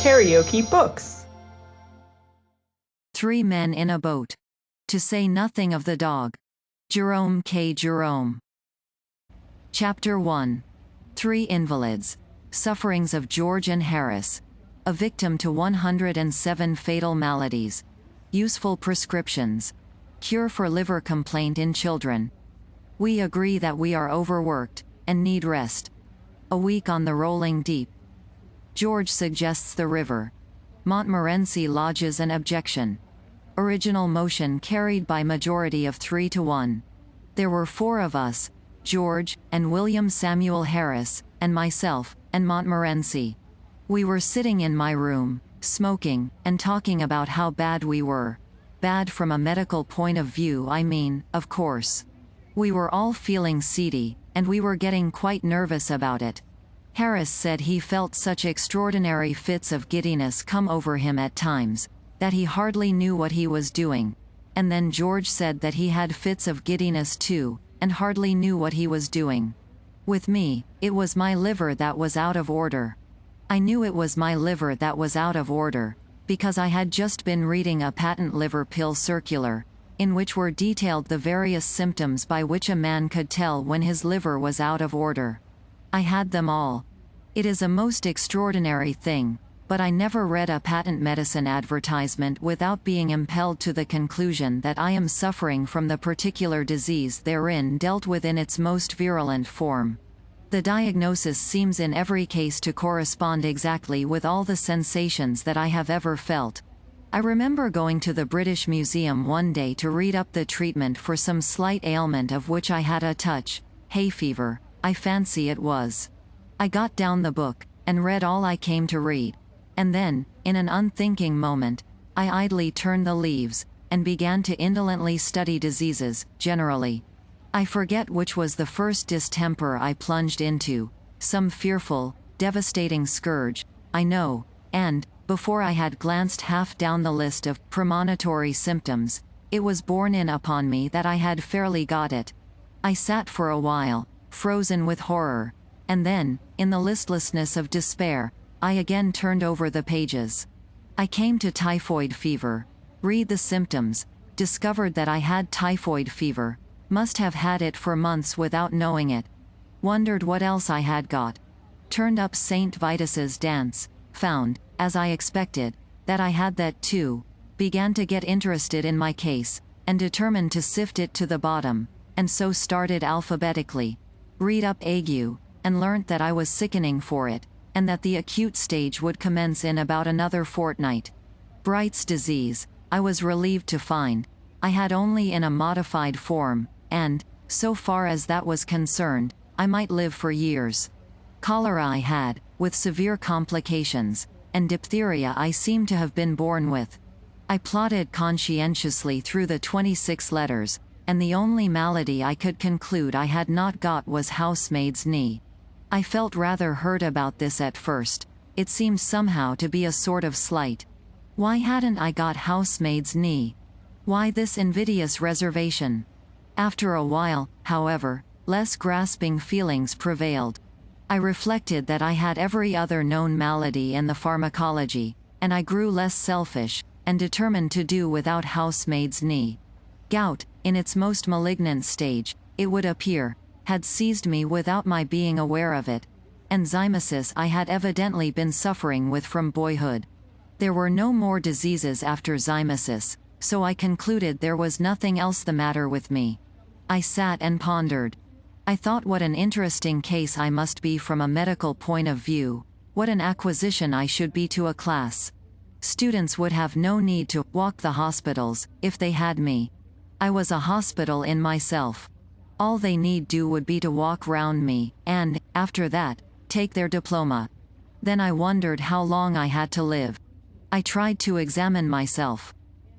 KaraokeBooks. 3 Men in a Boat. To say nothing of the dog. Jerome K. Jerome. Chapter 1. 3 Invalids. Sufferings of George and Harris. A victim to 107 fatal maladies. Useful prescriptions. Cure for liver complaint in children. We agree that we are overworked, and need rest. A week on the rolling deep. George suggests the river. Montmorency lodges an objection. Original motion carried by majority of 3 to 1. There were 4 of us, George, and William Samuel Harris, and myself, and Montmorency. We were sitting in my room, smoking, and talking about how bad we were. Bad from a medical point of view, I mean, of course. We were all feeling seedy, and we were getting quite nervous about it. Harris said he felt such extraordinary fits of giddiness come over him at times, that he hardly knew what he was doing. And then George said that he had fits of giddiness too, and hardly knew what he was doing. With me, it was my liver that was out of order. I knew it was my liver that was out of order, because I had just been reading a patent liver pill circular, in which were detailed the various symptoms by which a man could tell when his liver was out of order. I had them all. It is a most extraordinary thing, but I never read a patent medicine advertisement without being impelled to the conclusion that I am suffering from the particular disease therein dealt with in its most virulent form. The diagnosis seems in every case to correspond exactly with all the sensations that I have ever felt. I remember going to the British Museum one day to read up the treatment for some slight ailment of which I had a touch, hay fever, I fancy it was. I got down the book, and read all I came to read. And then, in an unthinking moment, I idly turned the leaves, and began to indolently study diseases, generally. I forget which was the first distemper I plunged into, some fearful, devastating scourge, I know, and, before I had glanced half down the list of premonitory symptoms, it was borne in upon me that I had fairly got it. I sat for a while, frozen with horror, and then, in the listlessness of despair, I again turned over the pages. I came to typhoid fever. Read the symptoms. Discovered that I had typhoid fever. Must have had it for months without knowing it. Wondered what else I had got. Turned up St. Vitus's dance. Found, as I expected, that I had that too. Began to get interested in my case, and determined to sift it to the bottom, and so started alphabetically. Read up ague, and learnt that I was sickening for it, and that the acute stage would commence in about another fortnight. Bright's disease, I was relieved to find, I had only in a modified form, and, so far as that was concerned, I might live for years. Cholera I had, with severe complications, and diphtheria I seem to have been born with. I plodded conscientiously through the 26 letters, and the only malady I could conclude I had not got was housemaid's knee. I felt rather hurt about this at first. It seemed somehow to be a sort of slight. Why hadn't I got housemaid's knee? Why this invidious reservation? After a while, however, less grasping feelings prevailed. I reflected that I had every other known malady in the pharmacology, and I grew less selfish, and determined to do without housemaid's knee. Gout, in its most malignant stage, it would appear, had seized me without my being aware of it, and zymosis I had evidently been suffering with from boyhood. There were no more diseases after zymosis, so I concluded there was nothing else the matter with me. I sat and pondered. I thought what an interesting case I must be from a medical point of view, what an acquisition I should be to a class. Students would have no need to walk the hospitals, if they had me. I was a hospital in myself. All they need do would be to walk round me, and, after that, take their diploma. Then I wondered how long I had to live. I tried to examine myself.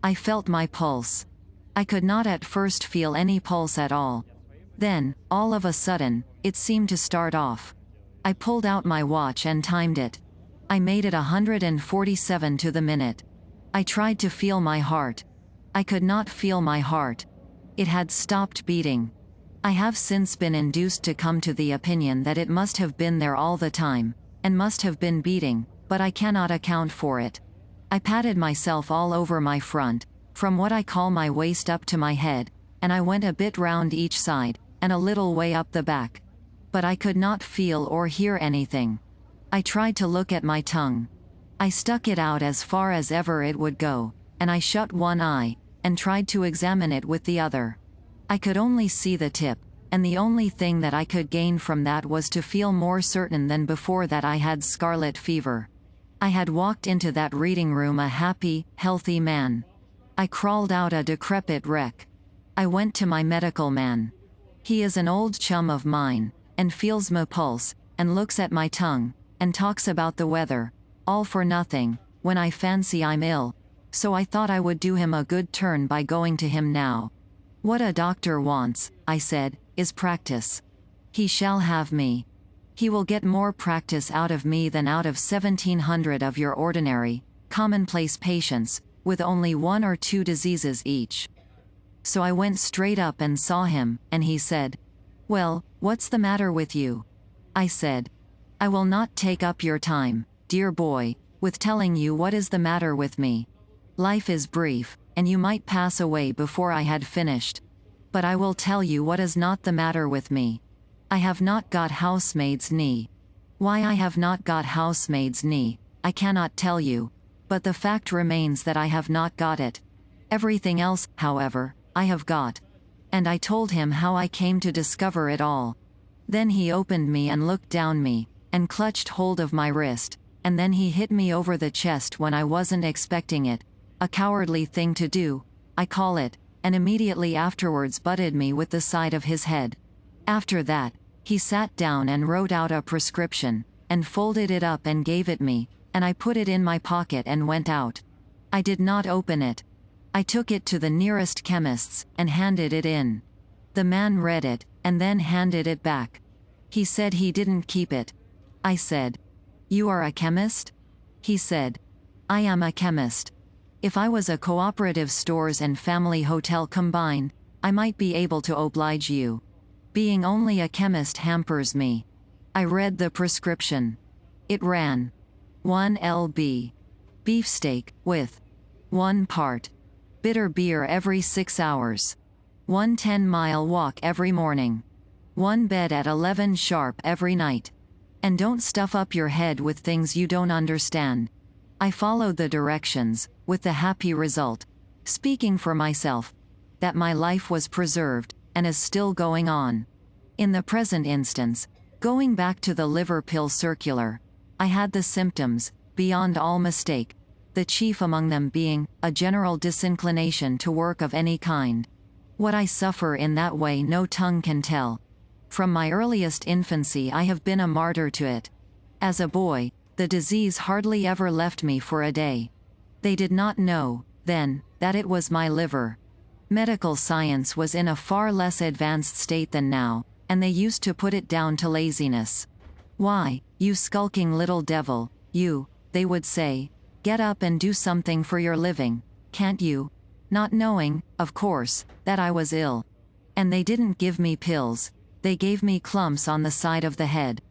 I felt my pulse. I could not at first feel any pulse at all. Then, all of a sudden, it seemed to start off. I pulled out my watch and timed it. I made it 147 to the minute. I tried to feel my heart. I could not feel my heart. It had stopped beating. I have since been induced to come to the opinion that it must have been there all the time, and must have been beating, but I cannot account for it. I patted myself all over my front, from what I call my waist up to my head, and I went a bit round each side, and a little way up the back. But I could not feel or hear anything. I tried to look at my tongue. I stuck it out as far as ever it would go, and I shut one eye, and tried to examine it with the other. I could only see the tip, and the only thing that I could gain from that was to feel more certain than before that I had scarlet fever. I had walked into that reading room a happy, healthy man. I crawled out a decrepit wreck. I went to my medical man. He is an old chum of mine, and feels my pulse, and looks at my tongue, and talks about the weather, all for nothing, when I fancy I'm ill, so I thought I would do him a good turn by going to him now. What a doctor wants, I said, is practice. He shall have me. He will get more practice out of me than out of 1,700 of your ordinary, commonplace patients, with only 1 or 2 diseases each. So I went straight up and saw him, and he said, "Well, what's the matter with you?" I said, "I will not take up your time, dear boy, with telling you what is the matter with me. Life is brief, and you might pass away before I had finished. But I will tell you what is not the matter with me. I have not got housemaid's knee. Why I have not got housemaid's knee, I cannot tell you, but the fact remains that I have not got it. Everything else, however, I have got." And I told him how I came to discover it all. Then he opened me and looked down me, and clutched hold of my wrist, and then he hit me over the chest when I wasn't expecting it, a cowardly thing to do, I call it, and immediately afterwards butted me with the side of his head. After that, he sat down and wrote out a prescription, and folded it up and gave it me, and I put it in my pocket and went out. I did not open it. I took it to the nearest chemist's, and handed it in. The man read it, and then handed it back. He said he didn't keep it. I said, "You are a chemist?" He said, "I am a chemist. If I was a cooperative stores and family hotel combined, I might be able to oblige you. Being only a chemist hampers me." I read the prescription. It ran, 1 lb. beefsteak, with 1 part. Bitter beer every 6 hours. 1 10-mile walk every morning. 1 bed at 11 sharp every night. And don't stuff up your head with things you don't understand. I followed the directions, with the happy result, speaking for myself, that my life was preserved, and is still going on. In the present instance, going back to the liver pill circular, I had the symptoms, beyond all mistake, the chief among them being a general disinclination to work of any kind. What I suffer in that way no tongue can tell. From my earliest infancy I have been a martyr to it. As a boy, the disease hardly ever left me for a day. They did not know, then, that it was my liver. Medical science was in a far less advanced state than now, and they used to put it down to laziness. "Why, you skulking little devil, you," they would say, "get up and do something for your living, can't you?" Not knowing, of course, that I was ill. And they didn't give me pills, they gave me clumps on the side of the head.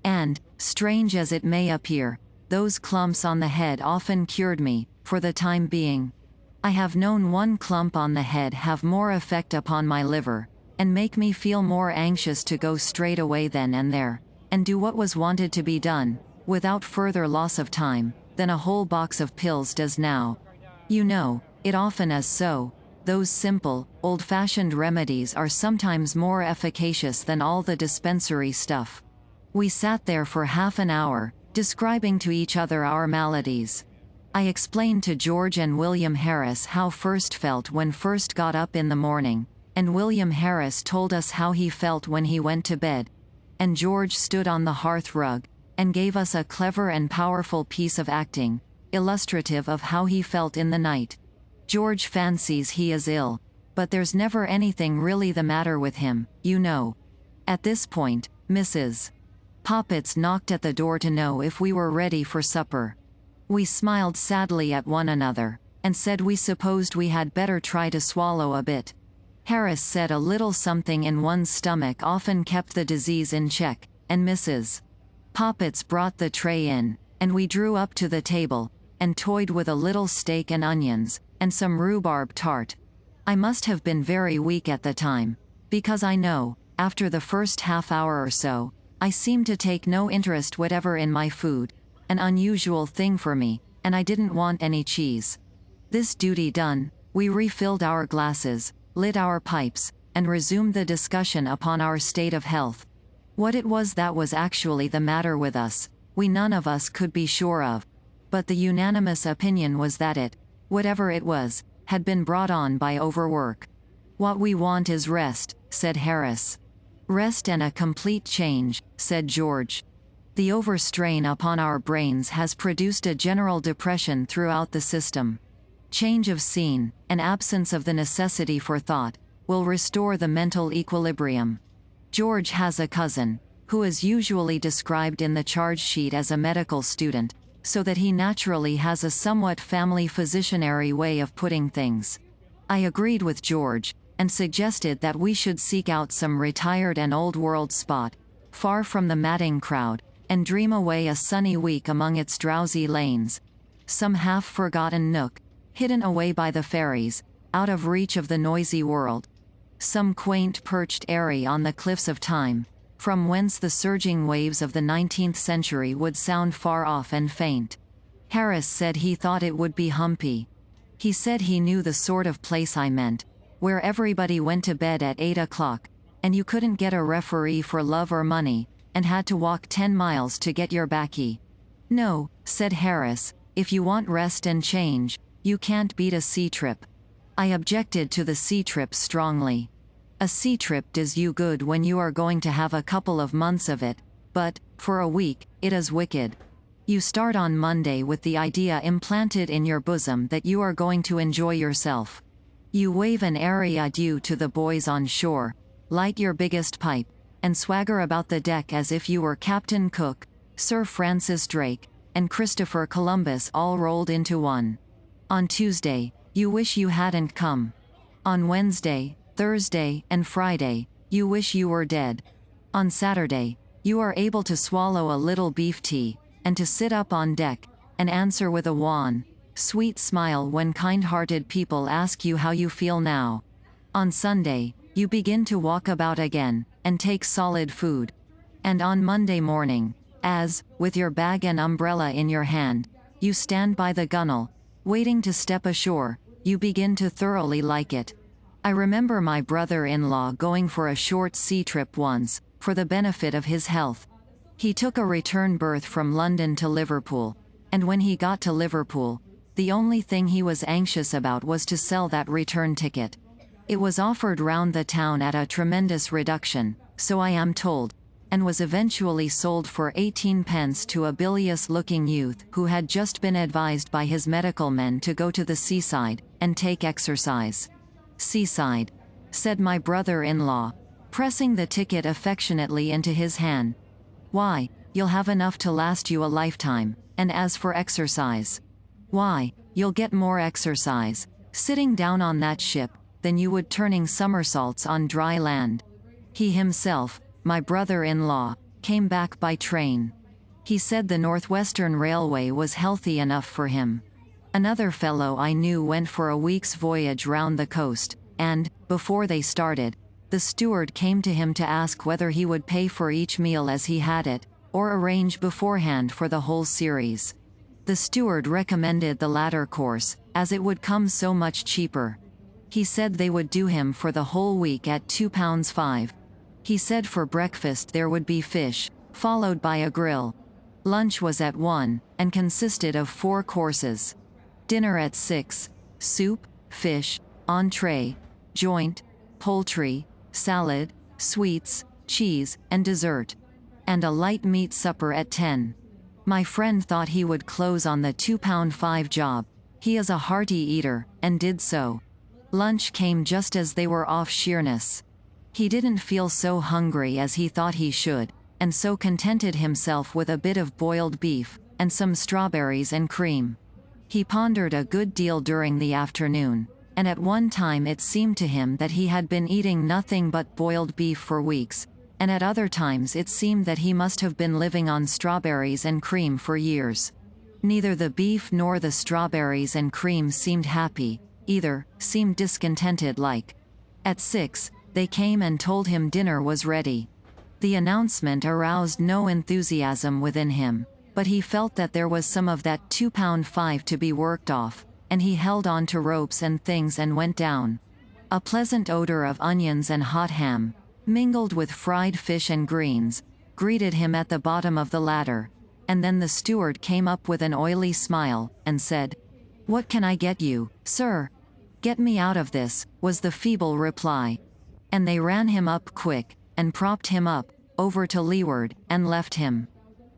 And, strange as it may appear, those clumps on the head often cured me, for the time being. I have known 1 clump on the head have more effect upon my liver, and make me feel more anxious to go straight away then and there, and do what was wanted to be done, without further loss of time, than a whole box of pills does now. You know, it often is so. Those simple, old-fashioned remedies are sometimes more efficacious than all the dispensary stuff. We sat there for half an hour, describing to each other our maladies. I explained to George and William Harris how first felt when first got up in the morning, and William Harris told us how he felt when he went to bed. And George stood on the hearth rug, and gave us a clever and powerful piece of acting, illustrative of how he felt in the night. George fancies he is ill, but there's never anything really the matter with him, you know. At this point, Mrs. Poppets knocked at the door to know if we were ready for supper. We smiled sadly at one another, and said we supposed we had better try to swallow a bit. Harris said a little something in one's stomach often kept the disease in check, and Mrs. Poppets brought the tray in, and we drew up to the table, and toyed with a little steak and onions, and some rhubarb tart. I must have been very weak at the time, because I know, after the first half hour or so, I seemed to take no interest whatever in my food, an unusual thing for me, and I didn't want any cheese. This duty done, we refilled our glasses, lit our pipes, and resumed the discussion upon our state of health. What it was that was actually the matter with us, we none of us could be sure of. But the unanimous opinion was that it, whatever it was, had been brought on by overwork. "What we want is rest," said Harris. "Rest and a complete change," said George. "The overstrain upon our brains has produced a general depression throughout the system. Change of scene, and absence of the necessity for thought, will restore the mental equilibrium." George has a cousin, who is usually described in the charge sheet as a medical student, so that he naturally has a somewhat family physicianary way of putting things. I agreed with George, and suggested that we should seek out some retired and old-world spot, far from the madding crowd, and dream away a sunny week among its drowsy lanes. Some half-forgotten nook, hidden away by the ferries, out of reach of the noisy world. Some quaint perched eyrie on the cliffs of time, from whence the surging waves of the 19th century would sound far off and faint. Harris said he thought it would be humpy. He said he knew the sort of place I meant, where everybody went to bed at 8 o'clock, and you couldn't get a referee for love or money, and had to walk 10 miles to get your baccy. "No," said Harris, "if you want rest and change, you can't beat a sea trip." I objected to the sea trip strongly. A sea trip does you good when you are going to have a couple of months of it, but, for a week, it is wicked. You start on Monday with the idea implanted in your bosom that you are going to enjoy yourself. You wave an airy adieu to the boys on shore, light your biggest pipe, and swagger about the deck as if you were Captain Cook, Sir Francis Drake, and Christopher Columbus all rolled into one. On Tuesday, you wish you hadn't come. On Wednesday, Thursday, and Friday, you wish you were dead. On Saturday, you are able to swallow a little beef tea, and to sit up on deck, and answer with a wan, sweet smile when kind-hearted people ask you how you feel now. On Sunday, you begin to walk about again, and take solid food. And on Monday morning, as, with your bag and umbrella in your hand, you stand by the gunwale, waiting to step ashore, you begin to thoroughly like it. I remember my brother-in-law going for a short sea trip once, for the benefit of his health. He took a return berth from London to Liverpool, and when he got to Liverpool, the only thing he was anxious about was to sell that return ticket. It was offered round the town at a tremendous reduction, so I am told, and was eventually sold for 18 pence to a bilious-looking youth who had just been advised by his medical men to go to the seaside, and take exercise. "Seaside," said my brother-in-law, pressing the ticket affectionately into his hand. "Why, you'll have enough to last you a lifetime, and as for exercise, why, you'll get more exercise, sitting down on that ship, than you would turning somersaults on dry land." He himself, my brother-in-law, came back by train. He said the Northwestern Railway was healthy enough for him. Another fellow I knew went for a week's voyage round the coast, and, before they started, the steward came to him to ask whether he would pay for each meal as he had it, or arrange beforehand for the whole series. The steward recommended the latter course, as it would come so much cheaper. He said they would do him for the whole week at £2.5. He said for breakfast there would be fish, followed by a grill. Lunch was at 1, and consisted of 4 courses. Dinner at 6, soup, fish, entree, joint, poultry, salad, sweets, cheese, and dessert. And a light meat supper at 10. My friend thought he would close on the £2.5 job. He is a hearty eater, and did so. Lunch came just as they were off Sheerness. He didn't feel so hungry as he thought he should, and so contented himself with a bit of boiled beef, and some strawberries and cream. He pondered a good deal during the afternoon, and at one time it seemed to him that he had been eating nothing but boiled beef for weeks, and at other times it seemed that he must have been living on strawberries and cream for years. Neither the beef nor the strawberries and cream seemed happy, either seemed discontented like. At 6, they came and told him dinner was ready. The announcement aroused no enthusiasm within him, but he felt that there was some of that £2.5 to be worked off, and he held on to ropes and things and went down. A pleasant odor of onions and hot ham, mingled with fried fish and greens, greeted him at the bottom of the ladder, and then the steward came up with an oily smile, and said, "What can I get you, sir?" "Get me out of this," was the feeble reply. And they ran him up quick, and propped him up, over to leeward, and left him.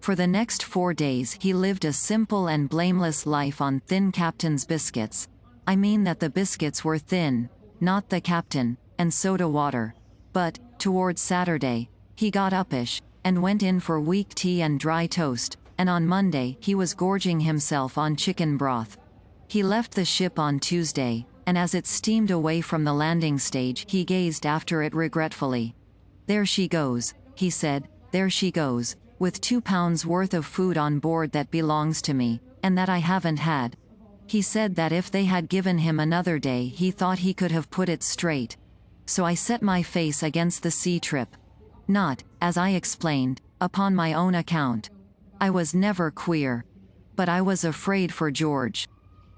For the next 4 days he lived a simple and blameless life on thin captain's biscuits. I mean that the biscuits were thin, not the captain, and soda water. But, towards Saturday, he got uppish, and went in for weak tea and dry toast, and on Monday he was gorging himself on chicken broth. He left the ship on Tuesday, and as it steamed away from the landing stage he gazed after it regretfully. "There she goes," he said, "there she goes, with £2 worth of food on board that belongs to me, and that I haven't had." He said that if they had given him another day he thought he could have put it straight. So I set my face against the sea trip. Not, as I explained, upon my own account. I was never queer. But I was afraid for George.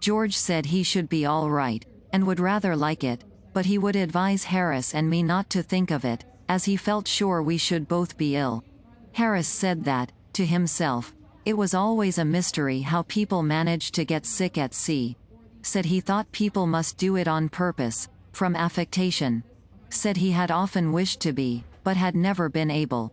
George said he should be all right, and would rather like it, but he would advise Harris and me not to think of it, as he felt sure we should both be ill. Harris said that, to himself, it was always a mystery how people managed to get sick at sea. Said he thought people must do it on purpose, from affectation. Said he had often wished to be, but had never been able.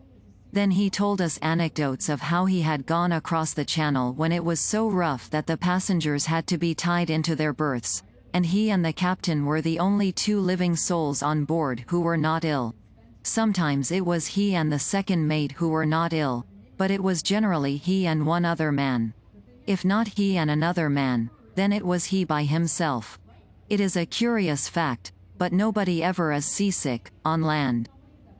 Then he told us anecdotes of how he had gone across the channel when it was so rough that the passengers had to be tied into their berths, and he and the captain were the only 2 living souls on board who were not ill. Sometimes it was he and the second mate who were not ill, but it was generally he and one other man. If not he and another man, then it was he by himself. It is a curious fact, but nobody ever is seasick on land.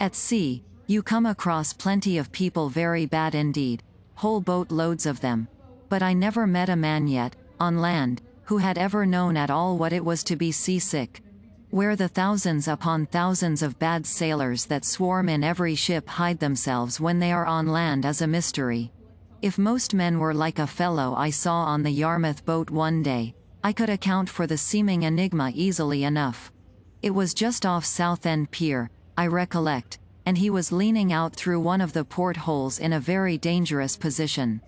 At sea, you come across plenty of people very bad indeed, whole boat loads of them. But I never met a man yet, on land, who had ever known at all what it was to be seasick. Where the thousands upon thousands of bad sailors that swarm in every ship hide themselves when they are on land is a mystery. If most men were like a fellow I saw on the Yarmouth boat one day, I could account for the seeming enigma easily enough. It was just off Southend Pier, I recollect, and he was leaning out through one of the portholes in a very dangerous position.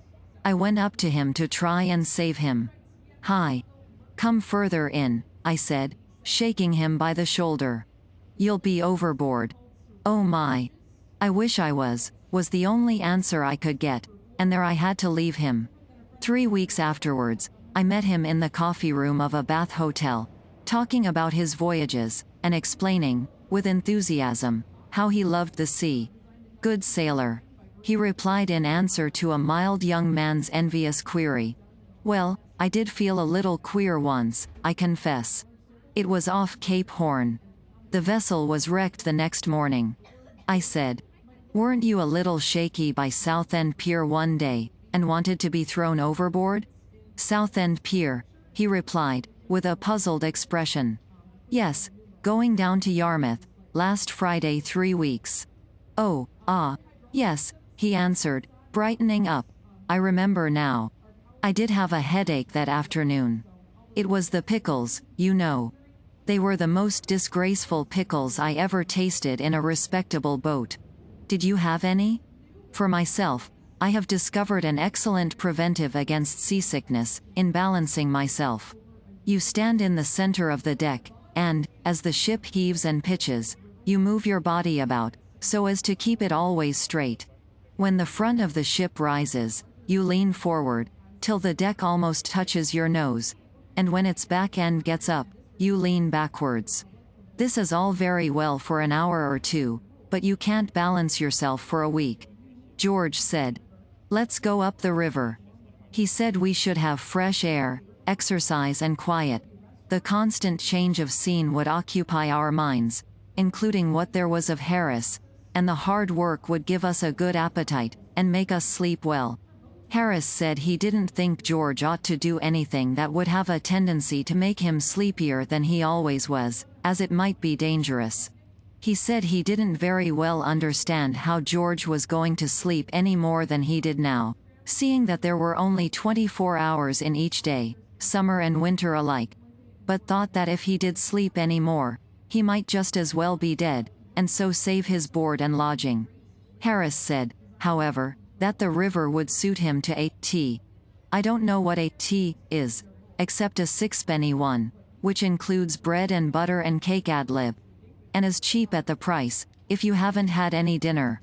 I went up to him to try and save him. "Hi. Come further in," I said, shaking him by the shoulder. "You'll be overboard." "Oh my. I wish I was the only answer I could get, and there I had to leave him. 3 weeks afterwards, I met him in the coffee room of a Bath hotel, talking about his voyages, and explaining, with enthusiasm, how he loved the sea. "Good sailor," he replied in answer to a mild young man's envious query. "Well, I did feel a little queer once, I confess. It was off Cape Horn. The vessel was wrecked the next morning." I said, "Weren't you a little shaky by Southend Pier one day, and wanted to be thrown overboard?" "Southend Pier," he replied, with a puzzled expression. "Yes, going down to Yarmouth, last Friday 3 weeks. "Oh, yes," he answered, brightening up. "I remember now. I did have a headache that afternoon. It was the pickles, you know. They were the most disgraceful pickles I ever tasted in a respectable boat. Did you have any? For myself, I have discovered an excellent preventive against seasickness, in balancing myself. You stand in the center of the deck, and, as the ship heaves and pitches, you move your body about, so as to keep it always straight. When the front of the ship rises, you lean forward, till the deck almost touches your nose, and when its back end gets up, you lean backwards. This is all very well for an hour or 2, but you can't balance yourself for a week." George said, "Let's go up the river." He said we should have fresh air, exercise and quiet. The constant change of scene would occupy our minds, including what there was of Harris, and the hard work would give us a good appetite, and make us sleep well. Harris said he didn't think George ought to do anything that would have a tendency to make him sleepier than he always was, as it might be dangerous. He said he didn't very well understand how George was going to sleep any more than he did now, seeing that there were only 24 hours in each day, summer and winter alike, but thought that if he did sleep any more, he might just as well be dead, and so save his board and lodging. Harris said, however, that the river would suit him to a tea. I don't know what a tea is, except a sixpenny one, which includes bread and butter and cake ad lib, and is cheap at the price, if you haven't had any dinner.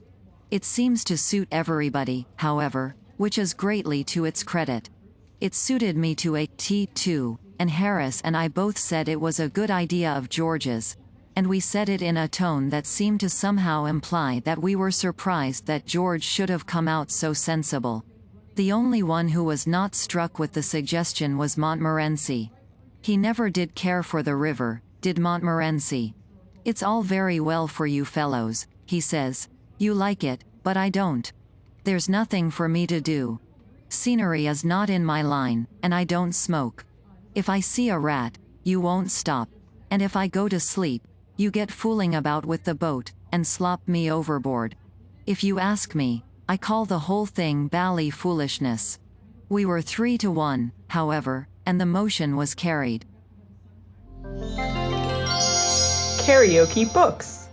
It seems to suit everybody, however, which is greatly to its credit. It suited me to a tea too, and Harris and I both said it was a good idea of George's, and we said it in a tone that seemed to somehow imply that we were surprised that George should have come out so sensible. The only one who was not struck with the suggestion was Montmorency. He never did care for the river, did Montmorency. It's all very well for you fellows, he says. You like it, but I don't. There's nothing for me to do. Scenery is not in my line, and I don't smoke. If I see a rat, you won't stop, and if I go to sleep, you get fooling about with the boat, and slop me overboard. If you ask me, I call the whole thing bally foolishness. We were 3-1, however, and the motion was carried. KaraokeBooks.